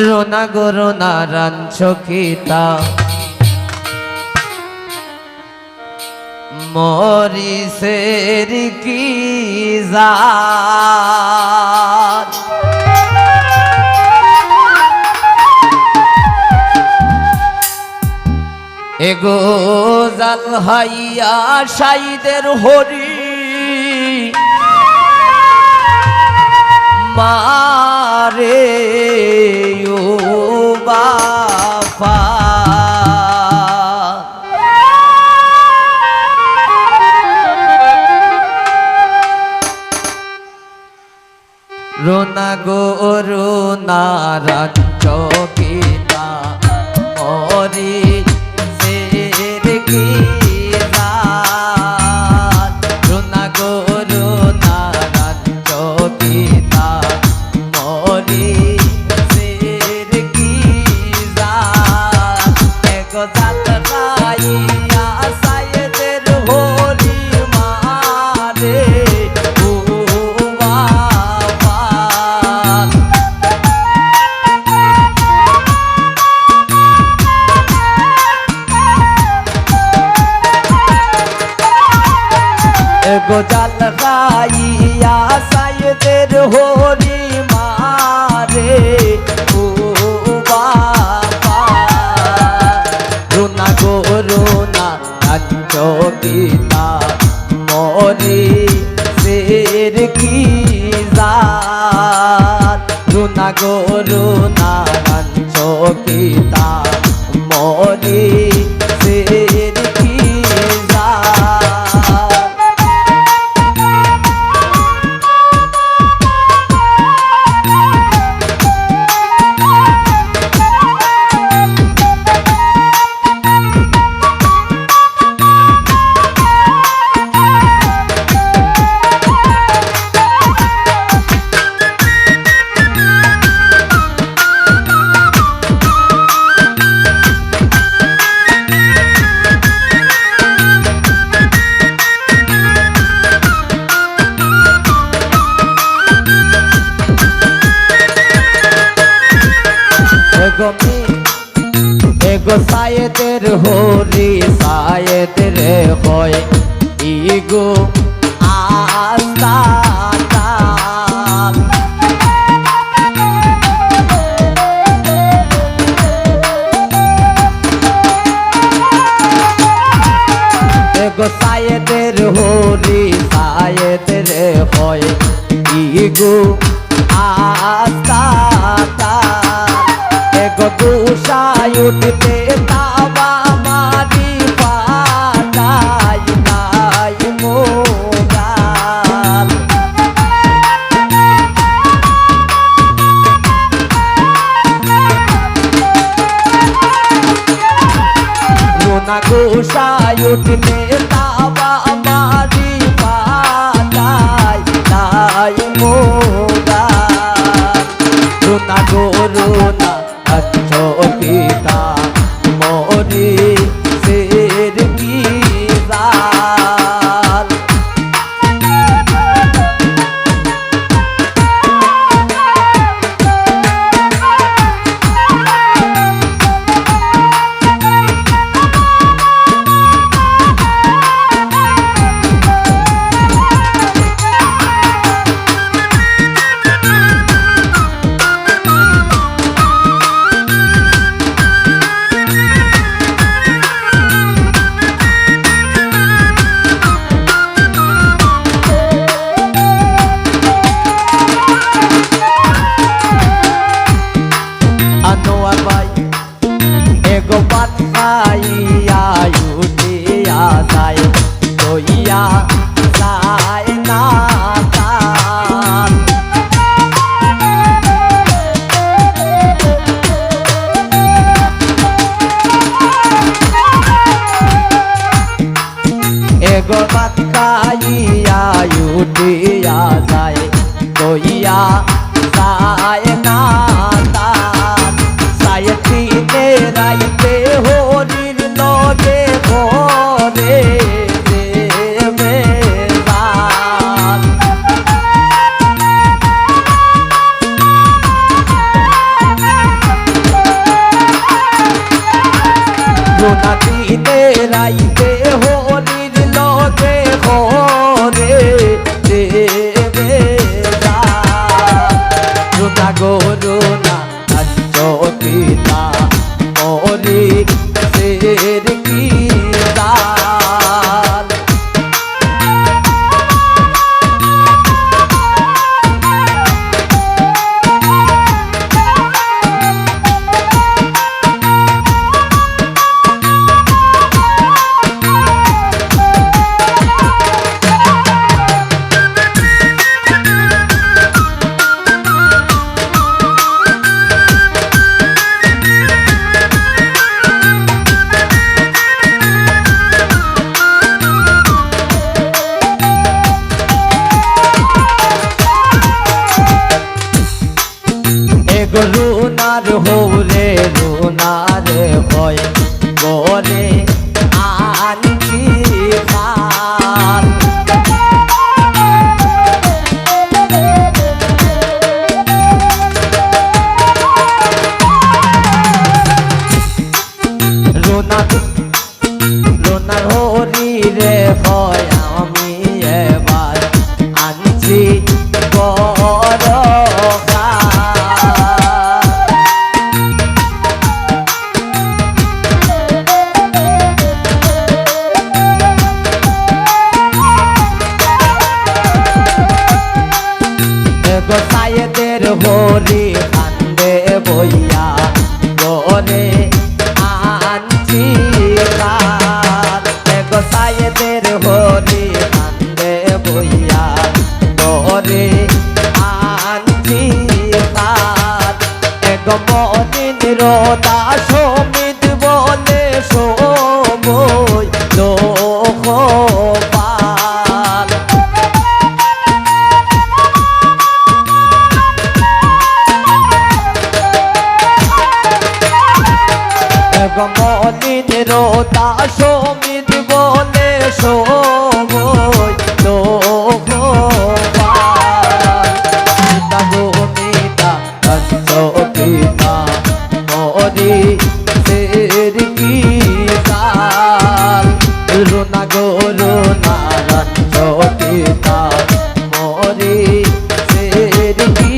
রোনা গো রোনা রাঞ্চকিতা মরিসের কি জাত এগো জাত হাইয়া সাইদের হরি মারে ও বাবা রোনা গো রোনা রাঞ্চকিতা মরি সের কি জাত রোনা গো রোনা রাঞ্চকিতা মরি সের কি জাত এগো জাত রাইয়া সাইদের হরি মারে ও বাবা এগো জাত রাইয়া সাইদের হরি মারে ও বাবা রোনা গো রোনা রাঞ্চকিতা মরি সের কি জাত রোনা গো রোনা রাঞ্চকিতা মরি সের কি জাত এগো সায়েদের হরি সায়েদের হয় ইগো আস্তান এগো সায়েদের হরি সায়েদের হয় ইগো আস্তান এগো দুষায় উঠতে তাবা মারি পাতাই নাই মোগাল রোনা গোসায় উঠতে তাবা মারি পাতাই নাই মোগাল রোনা গো রোনা রাঞ্চকিতা মরি সের কি জাত এগো পাঠাইয়া উঠিয়া যায় লইয়া যায় না তান এগো পাঠাইয়া উঠিয়া যায় লইয়া যায় না তান সায়তিনে রাইতে হরির লগে ভরে দেবে জাত রাইতে হরির লগে হরে দেবে রুনা গো রুনা চকিতা মরি সের কি দাল রুনার হৌরে রুনার হয় গরে আনছি খাল রুনার হরি রে হয় আমি এবার আনছি বড় গোসাইদের হরি কান্দে বইয়া গরে আনছি গোসাইদের হরি কান্দে বইয়া গরে আনছি মদিন রোদা সমিত বলে সময় লোক মদিন রোদা সমিত বলে সময় লোক পিতা মরি সের কি কাল রুনা গো রুনা পিতা মরি সের কি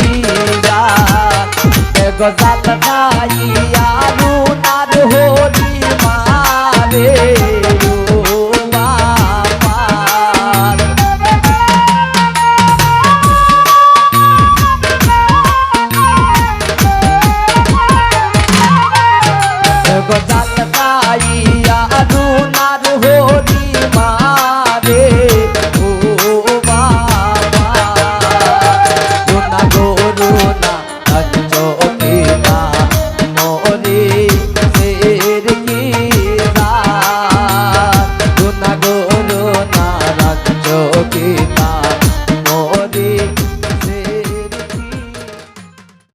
কাল গজাল খাইয়া